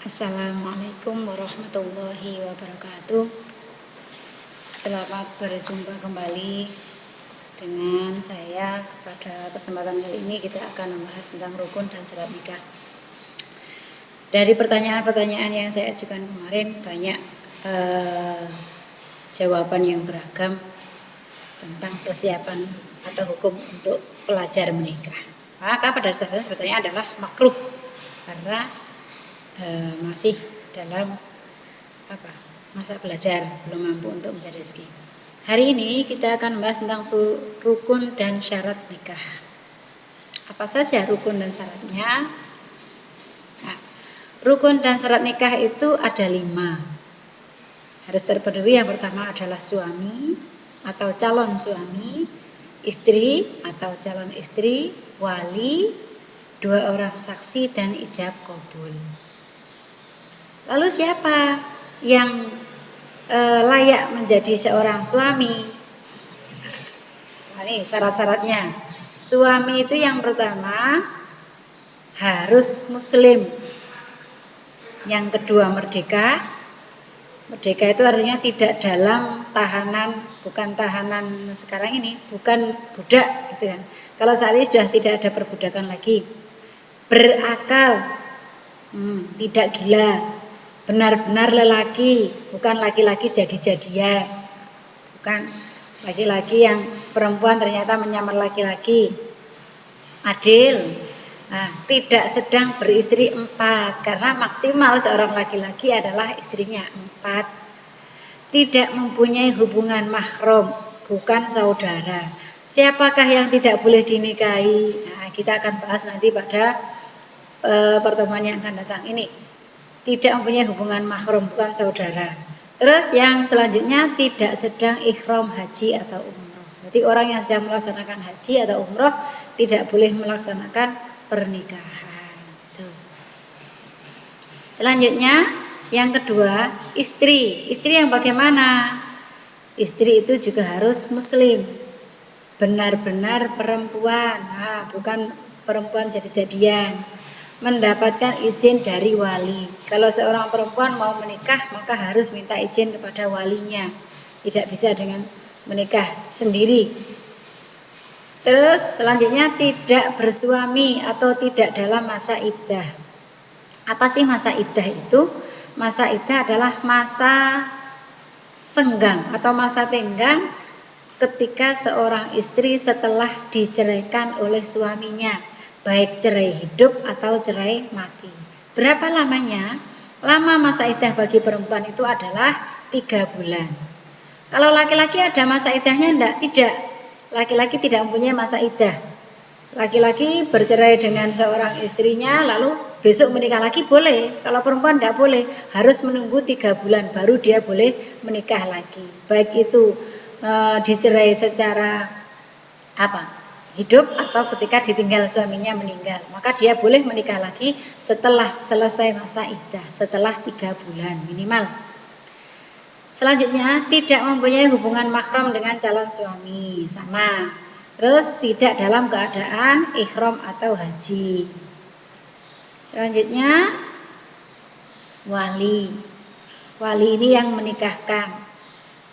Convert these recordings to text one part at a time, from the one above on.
Assalamualaikum warahmatullahi wabarakatuh. Selamat berjumpa kembali dengan saya. Pada kesempatan kali ini kita akan membahas tentang rukun dan syarat nikah. Dari pertanyaan-pertanyaan yang saya ajukan kemarin banyak jawaban yang beragam tentang persiapan atau hukum untuk pelajar menikah. Maka pada dasarnya sebetulnya adalah makruh karena masih dalam masa belajar, belum mampu untuk mencari rezeki. Hari ini kita akan membahas tentang rukun dan syarat nikah. Apa saja rukun dan syaratnya? Nah, rukun dan syarat nikah itu ada 5. Harus terpenuhi. Yang pertama adalah suami atau calon suami, istri atau calon istri, wali, 2 orang saksi, dan ijab kabul. Lalu siapa yang layak menjadi seorang suami? Nah, ini syarat-syaratnya. Suami itu yang pertama harus muslim. Yang kedua merdeka. Merdeka itu artinya tidak dalam tahanan, bukan tahanan sekarang ini, bukan budak gitu kan. Kalau saat ini sudah tidak ada perbudakan lagi. Berakal, tidak gila. Benar-benar lelaki, bukan laki-laki jadi-jadian, bukan laki-laki yang perempuan ternyata menyamar laki-laki. Adil, tidak sedang beristri 4, karena maksimal seorang laki-laki adalah istrinya 4. Tidak mempunyai hubungan mahram, bukan saudara. Siapakah yang tidak boleh dinikahi? Nah, kita akan bahas nanti pada pertemuan yang akan datang ini. Tidak mempunyai hubungan mahram, bukan saudara. Terus yang selanjutnya tidak sedang ikhram haji atau umroh. Jadi orang yang sedang melaksanakan haji atau umroh tidak boleh melaksanakan pernikahan. Selanjutnya yang kedua istri. Istri yang bagaimana? Istri itu juga harus muslim, benar-benar perempuan, bukan perempuan jadi-jadian. Mendapatkan izin dari wali. Kalau seorang perempuan mau menikah maka harus minta izin kepada walinya. Tidak bisa dengan menikah sendiri. Terus selanjutnya tidak bersuami atau tidak dalam masa iddah. Apa sih masa iddah itu? Masa iddah adalah masa senggang atau masa tenggang ketika seorang istri setelah diceraikan oleh suaminya, baik cerai hidup atau cerai mati. Berapa lamanya? Lama masa iddah bagi perempuan itu adalah 3 bulan. Kalau laki-laki ada masa iddahnya? Tidak. Laki-laki tidak mempunyai masa iddah. Laki-laki bercerai dengan seorang istrinya lalu besok menikah lagi boleh. Kalau perempuan tidak boleh, harus menunggu 3 bulan baru dia boleh menikah lagi. Baik itu dicerai secara hidup atau ketika ditinggal suaminya meninggal, maka dia boleh menikah lagi setelah selesai masa iddah, setelah 3 bulan minimal. Selanjutnya tidak mempunyai hubungan mahram dengan calon suami, sama. Terus tidak dalam keadaan ikhram atau haji. Selanjutnya wali. Wali ini yang menikahkan,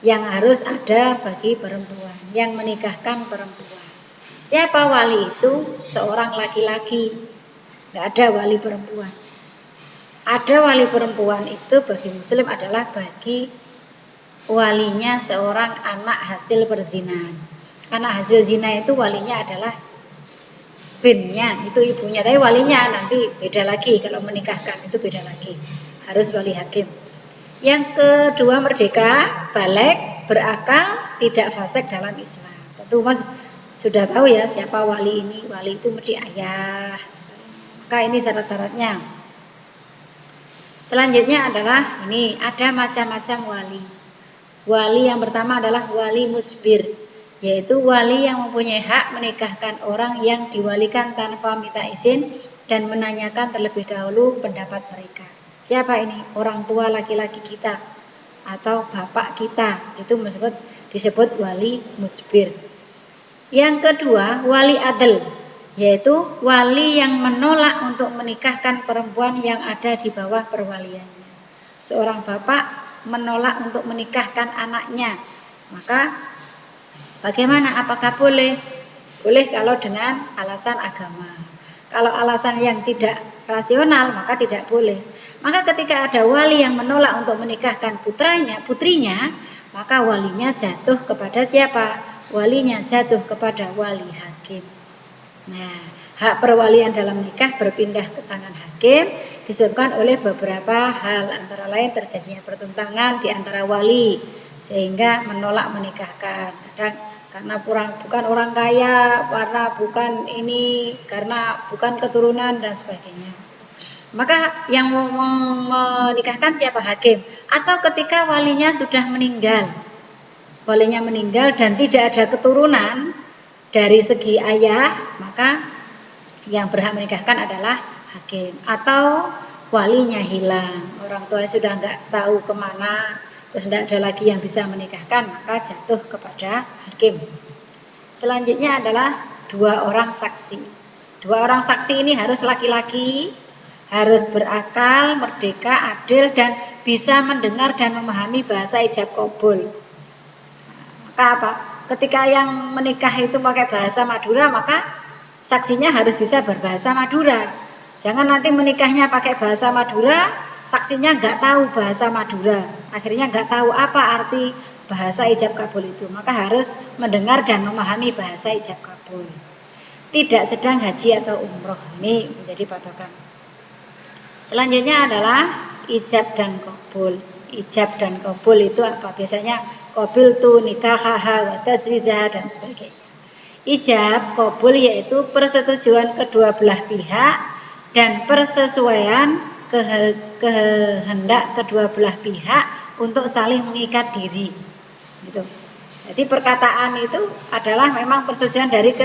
yang harus ada bagi perempuan, yang menikahkan perempuan. Siapa wali itu? Seorang laki-laki. Enggak ada wali perempuan. Ada wali perempuan itu bagi muslim adalah bagi walinya seorang anak hasil perzinahan. Anak hasil zina itu walinya adalah binnya, itu ibunya. Tapi walinya nanti beda lagi, kalau menikahkan itu beda lagi. Harus wali hakim. Yang kedua merdeka, balik, berakal, tidak fasik dalam Islam. Tentu Mas sudah tahu ya siapa wali ini. Wali itu mesti ayah. Maka ini syarat-syaratnya. Selanjutnya adalah ini, ada macam-macam wali. Wali yang pertama adalah wali musbir, yaitu wali yang mempunyai hak menikahkan orang yang diwalikan tanpa minta izin dan menanyakan terlebih dahulu pendapat mereka. Siapa ini? Orang tua laki-laki kita atau bapak kita, itu disebut wali musbir. Yang kedua, wali adl, yaitu wali yang menolak untuk menikahkan perempuan yang ada di bawah perwaliannya. Seorang bapak menolak untuk menikahkan anaknya, maka bagaimana? Apakah boleh? Boleh kalau dengan alasan agama. Kalau alasan yang tidak rasional maka tidak boleh. Maka ketika ada wali yang menolak untuk menikahkan putrinya, maka walinya jatuh kepada siapa? Walinya jatuh kepada wali hakim. Nah, hak perwalian dalam nikah berpindah ke tangan hakim disebabkan oleh beberapa hal, antara lain terjadinya pertentangan di antara wali sehingga menolak menikahkan. Kadang karena bukan orang kaya, karena bukan ini, karena bukan keturunan dan sebagainya. Maka yang menikahkan siapa? Hakim. Atau ketika walinya sudah meninggal, walinya meninggal dan tidak ada keturunan dari segi ayah, maka yang berhak menikahkan adalah hakim. Atau walinya hilang, orang tua sudah nggak tahu kemana, terus tidak ada lagi yang bisa menikahkan, maka jatuh kepada hakim. Selanjutnya adalah 2 orang saksi. 2 orang saksi ini harus laki-laki, harus berakal, merdeka, adil, dan bisa mendengar dan memahami bahasa ijab qabul. Maka apa? Ketika yang menikah itu pakai bahasa Madura, maka saksinya harus bisa berbahasa Madura. Jangan nanti menikahnya pakai bahasa Madura, saksinya nggak tahu bahasa Madura, akhirnya nggak tahu apa arti bahasa ijab kabul itu. Maka harus mendengar dan memahami bahasa ijab kabul. Tidak sedang haji atau umroh, ini menjadi patokan. Selanjutnya adalah ijab dan qabul. Ijab dan qabul itu apa? Biasanya qabil tu nikahaha wa tazwijah dan sebagainya. Ijab, qabul yaitu persetujuan kedua belah pihak dan persesuaian kehendak kedua belah pihak untuk saling mengikat diri. Gitu. Jadi perkataan itu adalah memang persetujuan dari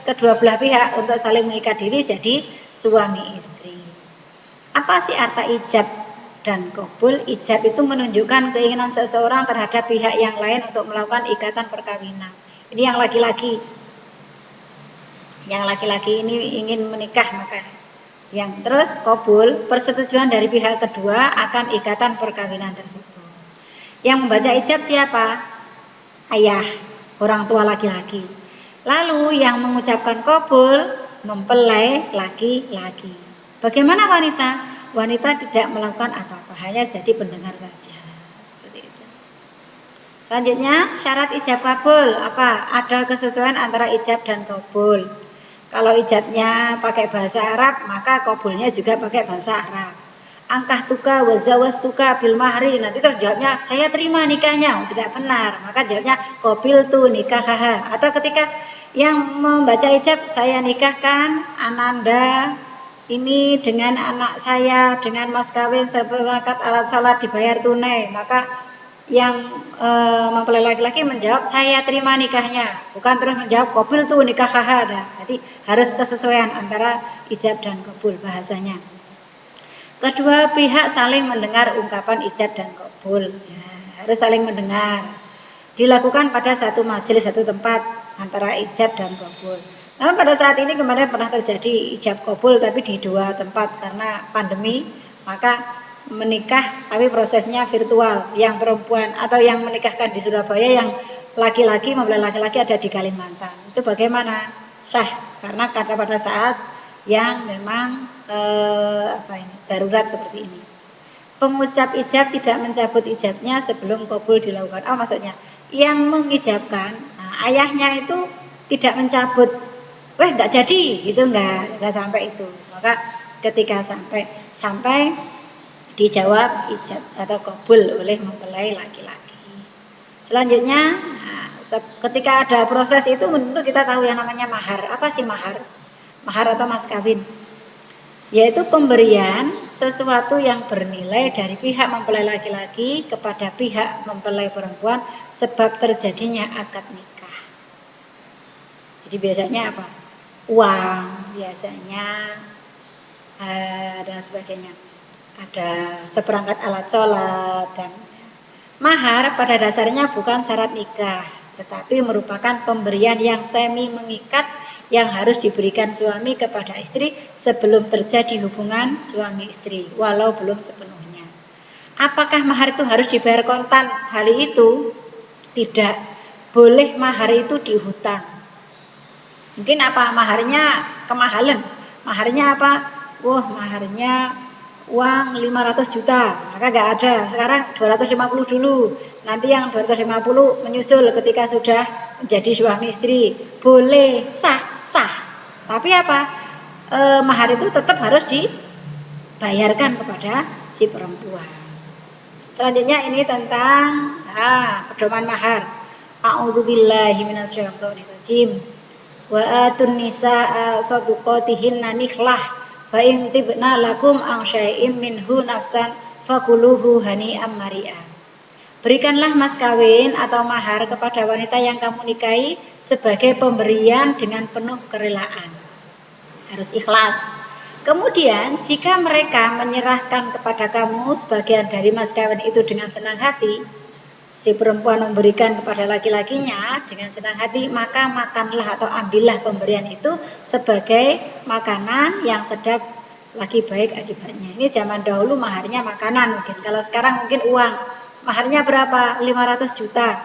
kedua belah pihak untuk saling mengikat diri jadi suami istri. Apa sih arti ijab dan qabul? Ijab itu menunjukkan keinginan seseorang terhadap pihak yang lain untuk melakukan ikatan perkawinan. Ini yang laki-laki. Yang laki-laki ini ingin menikah, maka yang terus qabul, persetujuan dari pihak kedua akan ikatan perkawinan tersebut. Yang membaca ijab siapa? Ayah, orang tua laki-laki. Lalu yang mengucapkan qabul mempelai laki-laki. Bagaimana wanita? Wanita tidak melakukan apa-apa, hanya jadi pendengar saja. Seperti itu. Selanjutnya syarat ijab kabul apa? Ada kesesuaian antara ijab dan qabul. Kalau ijabnya pakai bahasa Arab, maka qabulnya juga pakai bahasa Arab. Angkah tuka wazawaz tuka bil mahri, nanti tuh jawabnya saya terima nikahnya. Tidak benar, maka jawabnya qabil tu nikahaha. Atau ketika yang membaca ijab, saya nikahkan Ananda ini dengan anak saya dengan mas kawin seperangkat alat salat dibayar tunai, maka yang mempelai laki-laki menjawab saya terima nikahnya, bukan terus menjawab qabul tu nikahaha. Jadi harus kesesuaian antara ijab dan qabul bahasanya. Kedua pihak saling mendengar ungkapan ijab dan qabul, ya, harus saling mendengar. Dilakukan pada satu majelis, satu tempat antara ijab dan qabul. Namun pada saat ini kemarin pernah terjadi ijab qabul tapi di 2 tempat karena pandemi, maka menikah tapi prosesnya virtual. Yang perempuan atau yang menikahkan di Surabaya, yang laki-laki mempelai laki-laki ada di Kalimantan. Itu bagaimana? Sah, karena pada saat yang memang darurat seperti ini. Pengucap ijab tidak mencabut ijabnya sebelum qabul dilakukan. Oh, maksudnya yang mengijabkan, ayahnya itu tidak mencabut, nggak jadi, gitu nggak sampai itu. Maka ketika sampai dijawab ijab atau qabul oleh mempelai laki-laki. Selanjutnya, ketika ada proses itu tentu kita tahu yang namanya mahar. Apa sih mahar? Mahar atau mas kawin, yaitu pemberian sesuatu yang bernilai dari pihak mempelai laki-laki kepada pihak mempelai perempuan sebab terjadinya akad nikah. Jadi biasanya apa? Uang biasanya dan sebagainya. Ada seperangkat alat sholat dan mahar pada dasarnya bukan syarat nikah, tetapi merupakan pemberian yang semi mengikat yang harus diberikan suami kepada istri sebelum terjadi hubungan suami istri, walau belum sepenuhnya. Apakah mahar itu harus dibayar kontan? Hal itu tidak. Boleh mahar itu dihutang. Mungkin apa? Maharnya kemahalan. Maharnya apa? Wah, maharnya uang 500 juta. Maka nggak ada. Sekarang 250 dulu. Nanti yang 250 menyusul ketika sudah menjadi suami istri. Boleh, sah. Tapi apa? Mahar itu tetap harus dibayarkan kepada si perempuan. Selanjutnya ini tentang pedoman mahar. A'udzubillahi minasyaitonirrajim. Wa atun nisaa sadaqatihinna nikhlah fa in tibna lakum an syai'im minhu nafsan fakuluhu hani'am mari'a. Berikanlah mas kawin atau mahar kepada wanita yang kamu nikahi sebagai pemberian dengan penuh kerelaan. Harus ikhlas. Kemudian jika mereka menyerahkan kepada kamu sebagian dari mas kawin itu dengan senang hati, si perempuan memberikan kepada laki-lakinya dengan senang hati, maka makanlah atau ambillah pemberian itu sebagai makanan yang sedap lagi baik akibatnya. Ini zaman dahulu maharnya makanan mungkin. Kalau sekarang mungkin uang. Maharnya berapa? 500 juta.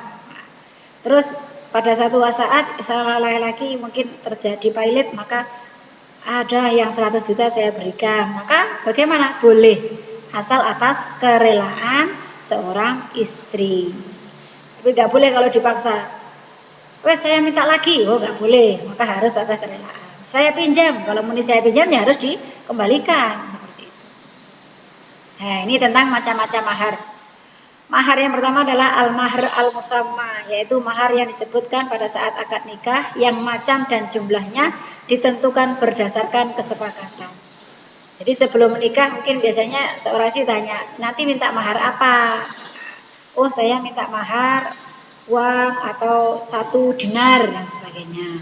Terus pada satu saat salah laki-laki mungkin terjadi pailit, maka ada yang 100 juta saya berikan. Maka bagaimana? Boleh. Asal atas kerelaan seorang istri. Tapi nggak boleh kalau dipaksa. Wes saya minta lagi, nggak boleh. Maka harus atas kerelaan. Saya pinjam, kalau muni saya pinjam ya harus dikembalikan. Seperti itu. Nah, ini tentang macam-macam mahar. Mahar yang pertama adalah al-mahr al-musamma, yaitu mahar yang disebutkan pada saat akad nikah yang macam dan jumlahnya ditentukan berdasarkan kesepakatan. Jadi sebelum menikah mungkin biasanya seorang istri tanya, nanti minta mahar apa? Oh, saya minta mahar uang atau 1 dinar dan sebagainya.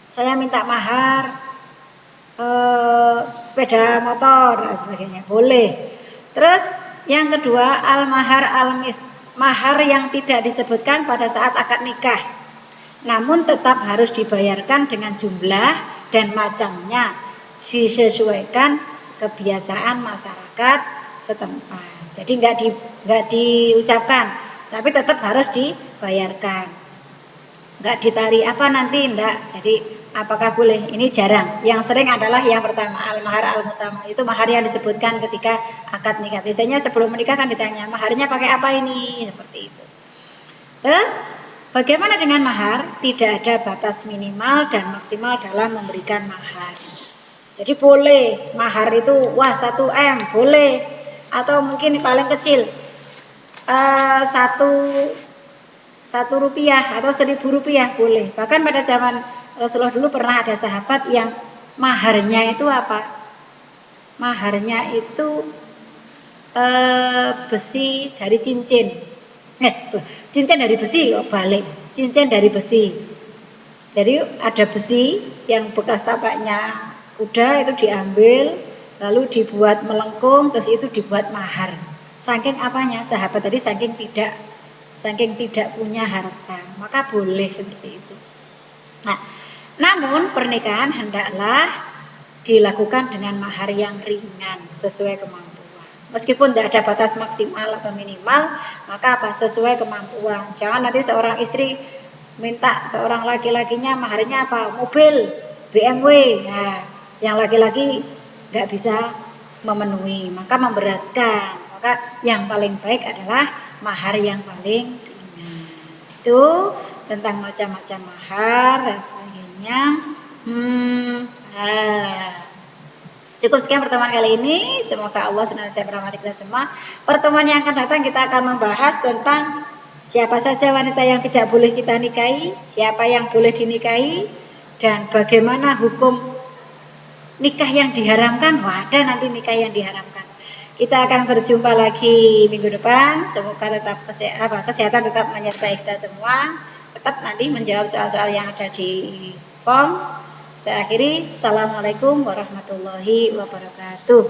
Saya minta mahar sepeda motor dan sebagainya. Boleh. Terus yang kedua, al-mahar mahar yang tidak disebutkan pada saat akad nikah, namun tetap harus dibayarkan dengan jumlah dan macamnya disesuaikan kebiasaan masyarakat setempat. Jadi nggak diucapkan, tapi tetap harus dibayarkan. Nggak ditarik apa nanti enggak. Jadi apakah boleh? Ini jarang. Yang sering adalah yang pertama, al-mahar al-mutama. Itu mahar yang disebutkan ketika akad nikah. Biasanya sebelum menikah kan ditanya, maharnya pakai apa ini? Seperti itu. Terus, bagaimana dengan mahar? Tidak ada batas minimal dan maksimal dalam memberikan mahar. Jadi boleh, mahar itu, 1 M, boleh. Atau mungkin paling kecil, 1 rupiah atau 1.000 rupiah boleh. Bahkan pada zaman Rasulullah dulu pernah ada sahabat yang maharnya itu apa? Maharnya itu besi dari cincin. Cincin dari besi kok balik. Cincin dari besi. Jadi ada besi yang bekas tapaknya kuda itu diambil, lalu dibuat melengkung, terus itu dibuat mahar. Saking apanya? Sahabat tadi saking tidak punya harta, maka boleh seperti itu. Nah, namun pernikahan hendaklah dilakukan dengan mahar yang ringan sesuai kemampuan. Meskipun tidak ada batas maksimal atau minimal, maka sesuai kemampuan. Jangan nanti seorang istri minta seorang laki-lakinya maharnya apa? Mobil BMW. Nah, yang laki-laki nggak bisa memenuhi, maka memberatkan. Maka yang paling baik adalah mahar yang paling ringan. Itu tentang macam-macam mahar dan sebagainya. Cukup sekian pertemuan kali ini. Semoga Allah senantiasa merahmati kita semua. Pertemuan yang akan datang kita akan membahas tentang siapa saja wanita yang tidak boleh kita nikahi, siapa yang boleh dinikahi, dan bagaimana hukum nikah yang diharamkan. Ada nanti nikah yang diharamkan. Kita akan berjumpa lagi minggu depan. Semoga tetap kesehatan tetap menyertai kita semua. Tetap nanti menjawab soal-soal yang ada di form. Saya akhiri. Assalamualaikum warahmatullahi wabarakatuh.